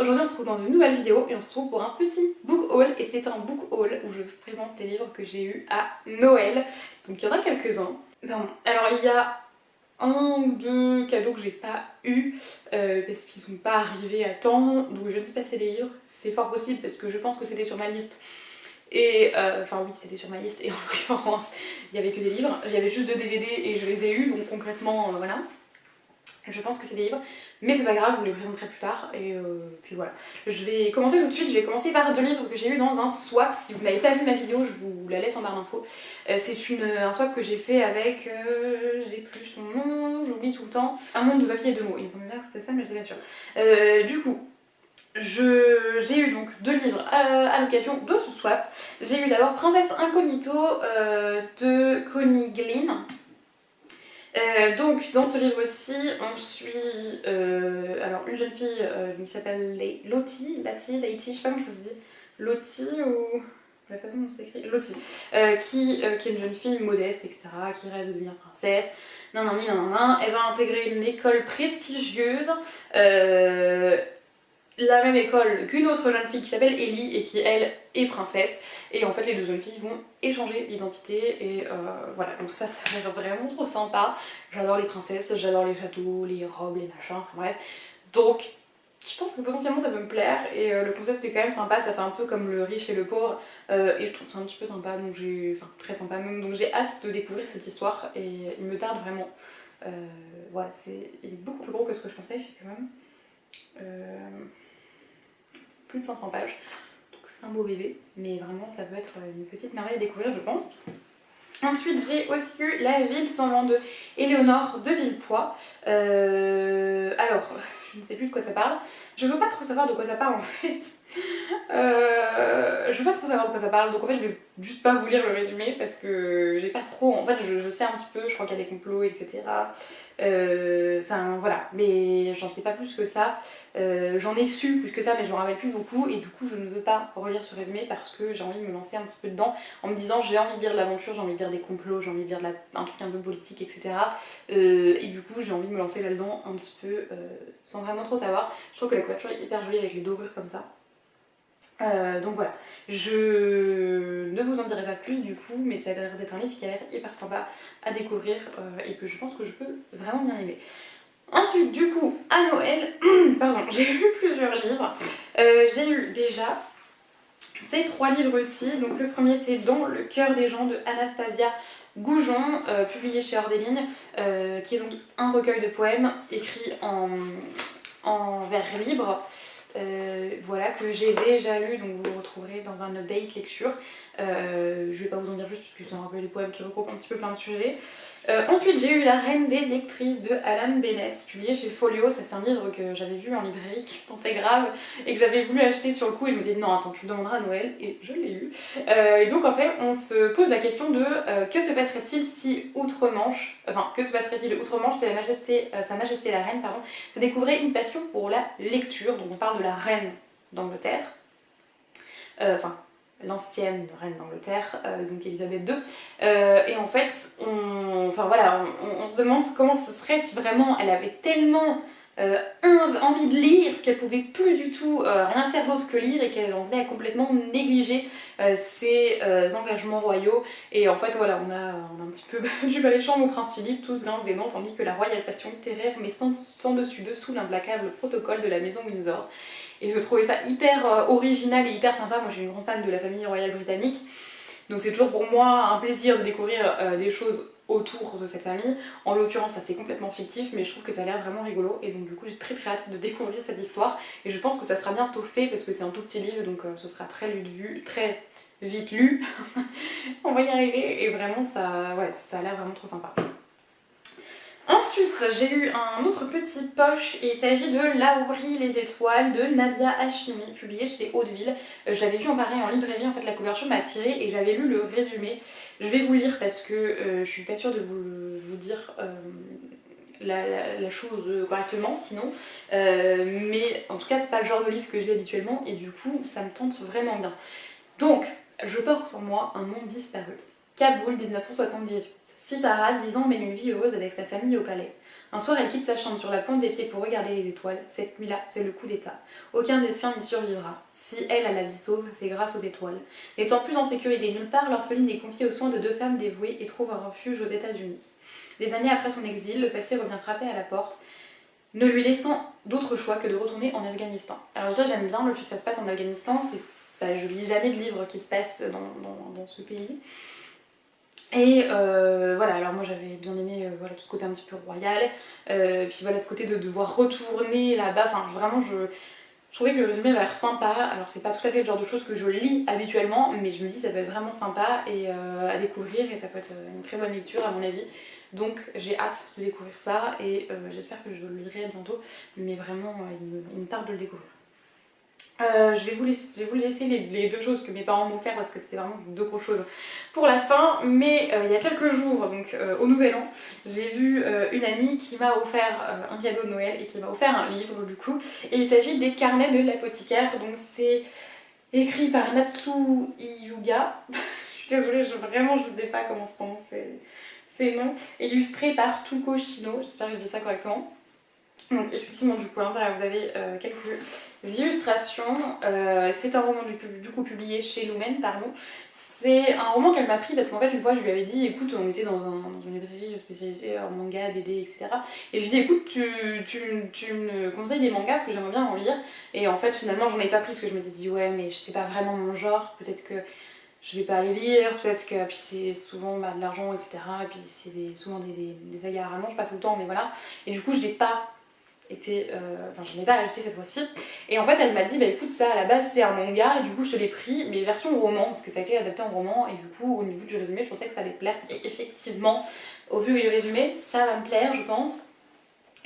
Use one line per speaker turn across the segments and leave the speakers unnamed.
aujourd'hui on se retrouve dans une nouvelle vidéo et on se retrouve pour un petit book haul. Et c'est un book haul où je vous présente les livres que j'ai eus à Noël. Donc il y en a quelques-uns. Alors il y a un ou deux cadeaux que j'ai pas eu parce qu'ils sont pas arrivés à temps. Donc je ne sais pas si c'est des livres, c'est fort possible parce que je pense que c'était sur ma liste. Et enfin oui, c'était sur ma liste et en l'occurrence il y avait que des livres. Il y avait juste 2 DVD et je les ai eus, donc concrètement voilà. Je pense que c'est des livres, mais c'est pas grave, je vous les présenterai plus tard. Et puis voilà. Je vais commencer tout de suite, je vais commencer par 2 livres que j'ai eu dans un swap. Si vous n'avez pas vu ma vidéo, je vous la laisse en barre d'infos. C'est un swap que j'ai fait avec, j'ai plus son nom, j'oublie tout le temps. Un monde de papier et de mots, il me semble bien que c'était ça, mais je n'étais pas sûre. Du coup, j'ai eu donc 2 livres à l'occasion de ce swap. J'ai eu d'abord Princesse Incognito de Connie Glynn. Donc dans ce livre-ci, on suit alors une jeune fille qui s'appelle Lottie, je sais pas comment ça se dit, Lottie ou la façon dont c'est écrit, Lottie, qui est une jeune fille modeste, etc., qui rêve de devenir princesse, elle va intégrer une école prestigieuse, la même école qu'une autre jeune fille qui s'appelle Ellie et qui elle est princesse, et en fait les 2 jeunes filles vont échanger l'identité et voilà, donc ça a l'air vraiment trop sympa. J'adore les princesses, j'adore les châteaux, les robes, les machins, enfin bref, donc je pense que potentiellement ça peut me plaire et le concept est quand même sympa, ça fait un peu comme le riche et le pauvre et je trouve ça un petit peu sympa, donc très sympa même, donc j'ai hâte de découvrir cette histoire et il me tarde vraiment. Voilà, il est beaucoup plus gros que ce que je pensais, il fait quand même plus de 500 pages, donc c'est un beau bébé, mais vraiment ça peut être une petite merveille à découvrir, je pense. Ensuite, j'ai aussi eu La ville sans vent de Éléonore de Villepoix. Alors, je ne sais plus de quoi ça parle. Je veux pas trop savoir de quoi ça parle en fait. Je veux pas trop savoir de quoi ça parle, donc en fait je vais juste pas vous lire le résumé parce que j'ai pas trop. En fait, je sais un petit peu, je crois qu'il y a des complots, etc. Enfin voilà, mais j'en sais pas plus que ça. J'en ai su plus que ça, mais je m'en rappelle plus beaucoup. Et du coup, je ne veux pas relire ce résumé parce que j'ai envie de me lancer un petit peu dedans en me disant j'ai envie de lire de l'aventure, j'ai envie de lire des complots, j'ai envie de lire un truc un peu politique, etc. Et du coup, j'ai envie de me lancer là-dedans un petit peu sans vraiment trop savoir. Je trouve que la couverture est hyper jolie avec les dorures comme ça. Donc voilà, je ne vous en dirai pas plus du coup, mais ça a l'air d'être un livre qui a l'air hyper sympa à découvrir et que je pense que je peux vraiment bien aimer. Ensuite, du coup, à Noël, pardon, j'ai lu plusieurs livres. J'ai eu déjà ces 3 livres-ci. Donc le premier, c'est Dans le cœur des gens de Anastasia Goujon, publié chez Hors des Lignes, qui est donc un recueil de poèmes écrit en vers libre. Voilà, que j'ai déjà lu, donc vous le retrouverez dans un update lecture. Je vais pas vous en dire plus parce que c'est un recueil de poèmes qui regroupe un petit peu plein de sujets. Ensuite, j'ai eu La Reine des lectrices de Alan Bennett, publié chez Folio. Ça, c'est un livre que j'avais vu en librairie qui tentait grave et que j'avais voulu acheter sur le coup. Et je me disais, non, attends, tu le demanderas à Noël. Et je l'ai eu. Et donc, en fait, on se pose la question de que se passerait-il si outre-Manche, que se passerait-il outre-Manche si Sa Majesté la Reine, pardon, se découvrait une passion pour la lecture. Donc, on parle de la reine d'Angleterre. L'ancienne reine d'Angleterre, donc Elisabeth II. Et en fait, on se demande comment ce serait si vraiment elle avait tellement envie de lire qu'elle pouvait plus du tout rien faire d'autre que lire et qu'elle en venait à complètement négliger ses engagements royaux. Et en fait, voilà, on a un petit peu du balai chambre au prince Philippe, tous grincent des dents, tandis que la royale passion terreur mais sans dessus-dessous l'implacable protocole de la maison Windsor. Et je trouvais ça hyper original et hyper sympa. Moi, je suis une grande fan de la famille royale britannique. Donc c'est toujours pour moi un plaisir de découvrir des choses autour de cette famille. En l'occurrence, ça c'est complètement fictif, mais je trouve que ça a l'air vraiment rigolo. Et donc du coup, j'ai très hâte de découvrir cette histoire. Et je pense que ça sera bientôt fait parce que c'est un tout petit livre, donc ce sera très vite lu. On va y arriver. Et vraiment, ça a l'air vraiment trop sympa. Ensuite, j'ai eu un autre petit poche et il s'agit de Là où brillent les étoiles de Nadia Hachimi, publié chez Hauteville. Je l'avais vu en pareil en librairie, en fait la couverture m'a attirée et j'avais lu le résumé. Je vais vous lire parce que je suis pas sûre de vous dire la chose correctement sinon. Mais en tout cas, c'est pas le genre de livre que je lis habituellement et du coup, ça me tente vraiment bien. Donc, je porte en moi un monde disparu. Kaboul, 1978. Sitara, 10 ans, mène une vie heureuse avec sa famille au palais. Un soir, elle quitte sa chambre sur la pointe des pieds pour regarder les étoiles. Cette nuit-là, c'est le coup d'état. Aucun des siens n'y survivra. Si elle a la vie sauve, c'est grâce aux étoiles. N'étant plus en sécurité nulle part, l'orpheline est confiée aux soins de 2 femmes dévouées et trouve un refuge aux États-Unis. Des années après son exil, le passé revient frapper à la porte, ne lui laissant d'autre choix que de retourner en Afghanistan. Alors déjà, j'aime bien le fait que ça se passe en Afghanistan. Je lis jamais de livres qui se passent dans ce pays. Et voilà, alors moi j'avais bien aimé voilà, tout ce côté un petit peu royal, puis voilà ce côté de devoir retourner là-bas, enfin vraiment je trouvais que le résumé avait l'air sympa. Alors c'est pas tout à fait le genre de choses que je lis habituellement, mais je me dis ça peut être vraiment sympa et à découvrir, et ça peut être une très bonne lecture à mon avis. Donc j'ai hâte de découvrir ça, et j'espère que je le lirai bientôt, mais vraiment il me tarde de le découvrir. Je vais vous laisser les 2 choses que mes parents m'ont offert, parce que c'était vraiment 2 grosses choses pour la fin. Mais il y a quelques jours, donc au Nouvel An, j'ai vu une amie qui m'a offert un cadeau de Noël et qui m'a offert un livre du coup. Et il s'agit des carnets de l'apothicaire. Donc c'est écrit par Natsu Hyuga. Je suis désolée, vraiment je ne sais pas comment se prononce ces noms. Illustré par Tuko Shino, j'espère que je dis ça correctement. Donc effectivement du coup à l'intérieur vous avez quelques illustrations, c'est un roman du coup publié chez Lumen, pardon. C'est un roman qu'elle m'a pris parce qu'en fait une fois je lui avais dit écoute, on était dans une librairie spécialisée en manga, BD, etc. Et je lui ai dit écoute tu me conseilles des mangas parce que j'aimerais bien en lire. Et en fait finalement j'en ai pas pris parce que je m'étais dit ouais mais c'est pas vraiment mon genre, peut-être que je vais pas les lire, peut-être que puis c'est souvent de l'argent, etc. Et puis c'est souvent des sagas à rallonge, pas tout le temps mais voilà. Et du coup je l'ai pas je n'ai pas acheté cette fois-ci. Et en fait elle m'a dit bah écoute ça à la base c'est un manga, et du coup je te l'ai pris mais version roman parce que ça a été adapté en roman, et du coup au niveau du résumé je pensais que ça allait te plaire, et effectivement au vu du résumé ça va me plaire je pense.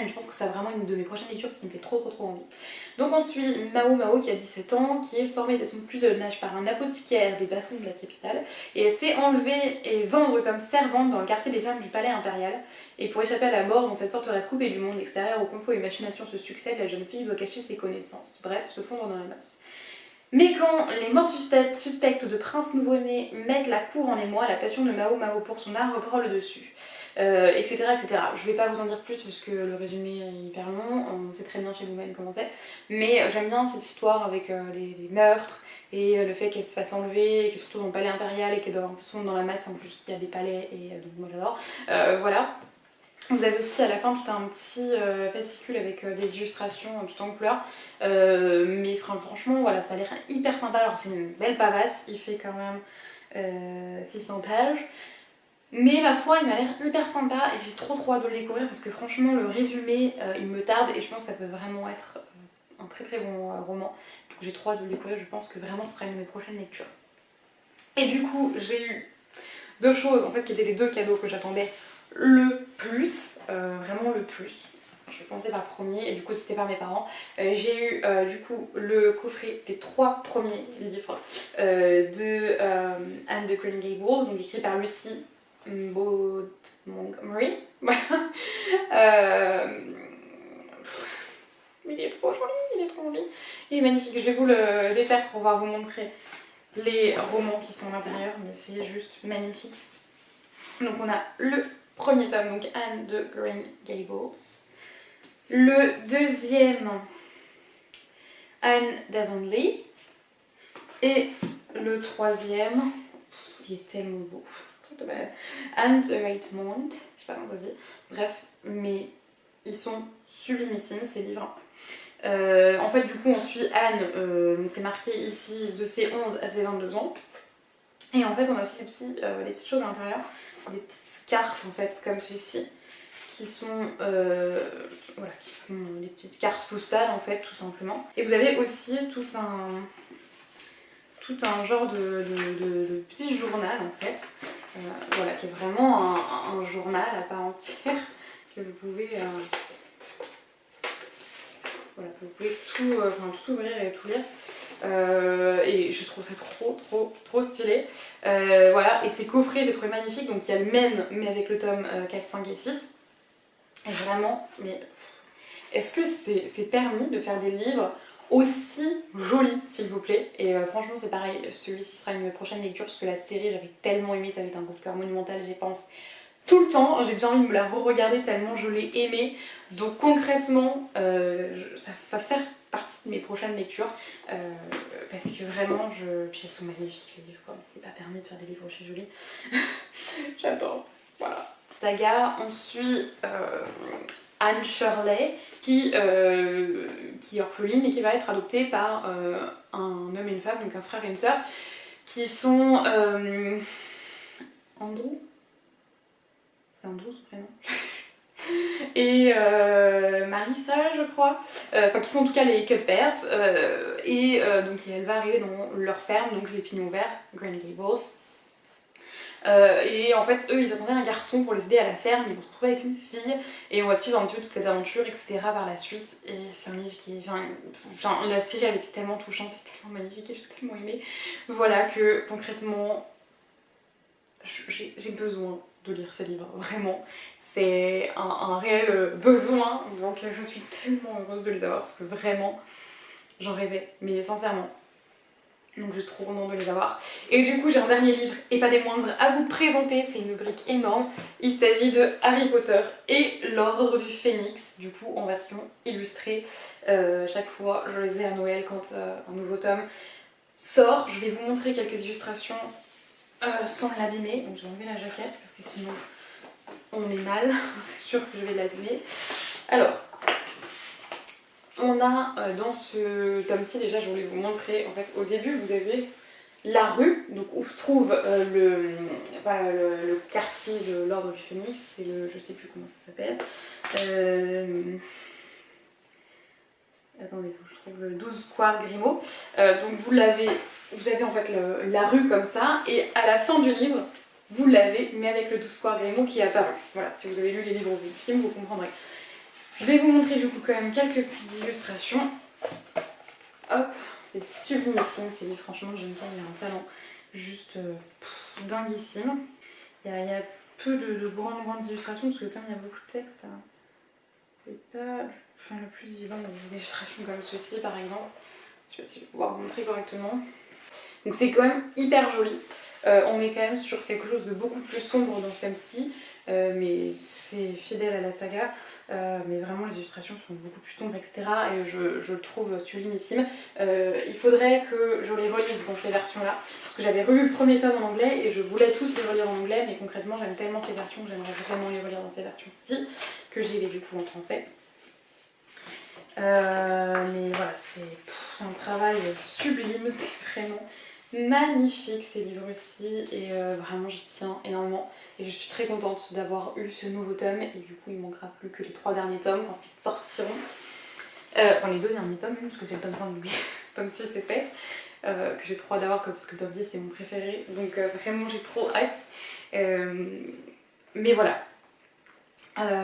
Et je pense que c'est vraiment une de mes prochaines lectures, ce qui me fait trop envie. Donc on suit Mao qui a 17 ans, qui est formée dès son plus jeune âge par un apothicaire des bas-fonds de la capitale, et elle se fait enlever et vendre comme servante dans le quartier des femmes du palais impérial. Et pour échapper à la mort dans cette forteresse coupée du monde extérieur où complots et machinations se succèdent, la jeune fille doit cacher ses connaissances, bref, se fondre dans la masse. Mais quand les morts suspectes de princes nouveau-nés mettent la cour en émoi, la passion de Mao pour son art reprend le dessus. Etc., etc. Je vais pas vous en dire plus parce que le résumé est hyper long, on sait très bien chez Lumen comment c'est, mais j'aime bien cette histoire avec des meurtres et le fait qu'elle se fasse enlever, qu'elle se retrouve dans le palais impérial et qu'elle doit en plus fondre dans la masse, en plus il y a des palais, et donc moi j'adore. Voilà. Vous avez aussi à la fin tout un petit fascicule avec des illustrations tout en couleur, mais franchement voilà, ça a l'air hyper sympa. Alors c'est une belle pavasse, il fait quand même 600 pages. Mais ma foi, il m'a l'air hyper sympa et j'ai trop hâte de le découvrir parce que franchement, le résumé, il me tarde, et je pense que ça peut vraiment être un très bon roman. Donc j'ai trop hâte de le découvrir, je pense que vraiment ce sera une de mes prochaines lectures. Et du coup, j'ai eu 2 choses en fait qui étaient les 2 cadeaux que j'attendais le plus, vraiment le plus. Je vais commencer par le premier, et du coup c'était par mes parents. J'ai eu du coup le coffret des 3 premiers livres de Anne de Green Gables, donc écrit par Lucy Maud Montgomery. Voilà. Il est trop joli. Il est magnifique. Je vais vous le défaire pour pouvoir vous montrer les romans qui sont à l'intérieur, mais c'est juste magnifique. Donc on a le premier tome, donc Anne de Green Gables. Le deuxième, Anne d'Avonlea. Et le troisième, il est tellement beau. Anne de Reitmond, je sais pas comment ça se dit, bref, mais ils sont sublimissimes ces livres. En fait, du coup, on suit Anne, c'est marqué ici de ses 11 à ses 22 ans. Et en fait, on a aussi des petites choses à l'intérieur, des petites cartes en fait, comme ceci, qui sont des petites cartes postales en fait, tout simplement. Et vous avez aussi tout un genre de petit journal en fait. Voilà, qui est vraiment un journal à part entière que vous pouvez, tout ouvrir et tout lire. Et je trouve ça trop stylé. Voilà, et ces coffrets j'ai trouvé magnifiques, donc il y a le même mais avec le tome 4, 5 et 6. Et vraiment, mais est-ce que c'est permis de faire des livres aussi joli s'il vous plaît. Et franchement c'est pareil, celui-ci sera une prochaine lecture parce que la série j'avais tellement aimé, ça va être un coup de cœur monumental, j'y pense tout le temps, j'ai déjà envie de me la re-regarder tellement je l'ai aimée. Donc concrètement ça va faire partie de mes prochaines lectures parce que vraiment puis elles sont magnifiques les livres quoi, c'est pas permis de faire des livres aussi jolis. J'adore, voilà. Saga, on suit Anne Shirley qui est orpheline et qui va être adoptée par un homme et une femme, donc un frère et une sœur, qui sont Andrew, c'est Andrew son prénom et Marissa je crois, enfin qui sont en tout cas les Cuthbert donc elle va arriver dans leur ferme, donc les Pignons Verts, Green Gables. Et en fait eux ils attendaient un garçon pour les aider à la ferme, ils vont se retrouver avec une fille et on va suivre un petit peu toute cette aventure etc par la suite. Et c'est un livre qui, enfin la série elle était tellement touchante et tellement magnifique et j'ai tellement aimé, voilà, que concrètement j'ai besoin de lire ces livres, vraiment c'est un réel besoin, donc je suis tellement heureuse de les avoir parce que vraiment j'en rêvais, mais sincèrement. Donc je suis trop contente de les avoir. Et du coup j'ai un dernier livre, et pas des moindres, à vous présenter, c'est une brique énorme. Il s'agit de Harry Potter et l'Ordre du Phénix, du coup en version illustrée. Chaque fois je les ai à Noël quand un nouveau tome sort. Je vais vous montrer quelques illustrations sans l'abîmer. Donc je vais enlever la jaquette parce que sinon on est mal, c'est sûr que je vais l'abîmer. Alors... on a dans ce tome-ci, déjà je voulais vous montrer, en fait au début vous avez la rue, donc où se trouve le quartier de l'Ordre du Phénix, c'est le, je sais plus comment ça s'appelle, attendez, je trouve le 12 Square Grimaud, donc vous avez en fait la rue comme ça, et à la fin du livre, vous l'avez, mais avec le 12 Square Grimaud qui est apparu. Voilà, si vous avez lu les livres ou le film, vous comprendrez. Je vais vous montrer du coup quand même quelques petites illustrations. Hop, c'est sublimissime ces livres, franchement Jenka il a un talent juste dinguissime. Il y a peu de grandes illustrations parce que comme il y a beaucoup de texte, c'est pas le plus évident des illustrations comme ceci par exemple. Je sais pas si je vais pouvoir vous montrer correctement. Donc c'est quand même hyper joli. On est quand même sur quelque chose de beaucoup plus sombre dans ce thème-ci, mais c'est fidèle à la saga. Mais vraiment les illustrations sont beaucoup plus sombres etc. Et je le trouve sublimissime. Il faudrait que je les relise dans ces versions là parce que j'avais relu le premier tome en anglais et je voulais tous les relire en anglais, mais concrètement j'aime tellement ces versions que j'aimerais vraiment les relire dans ces versions-ci que j'ai les du coup en français. Mais voilà, c'est un travail sublime, c'est vraiment magnifique ces livres-ci et vraiment j'y tiens énormément et je suis très contente d'avoir eu ce nouveau tome et du coup il ne manquera plus que les 3 derniers tomes quand ils sortiront, enfin les 2 derniers tomes parce que c'est le tome 5, tome 6 et 7 que j'ai trop hâte d'avoir parce que le tome 6 c'est mon préféré, donc vraiment j'ai trop hâte, mais voilà.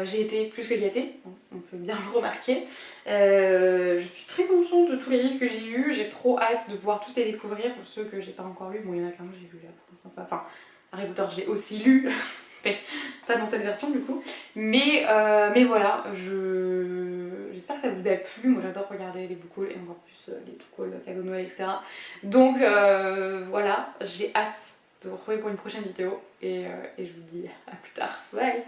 J'ai été plus que gâtée, on peut bien le remarquer. Je suis très contente de tous les livres que j'ai eus, j'ai trop hâte de pouvoir tous les découvrir. Pour ceux que j'ai pas encore lus, bon il y en a qu'un que j'ai lu là pour l'instant, ça. Enfin Harry Potter je l'ai aussi lu, mais pas dans cette version du coup. Mais voilà, j'espère que ça vous a plu, moi j'adore regarder les book hauls et encore plus les book hauls cadeaux de Noël etc. Donc voilà, j'ai hâte de vous retrouver pour une prochaine vidéo et je vous dis à plus tard, bye.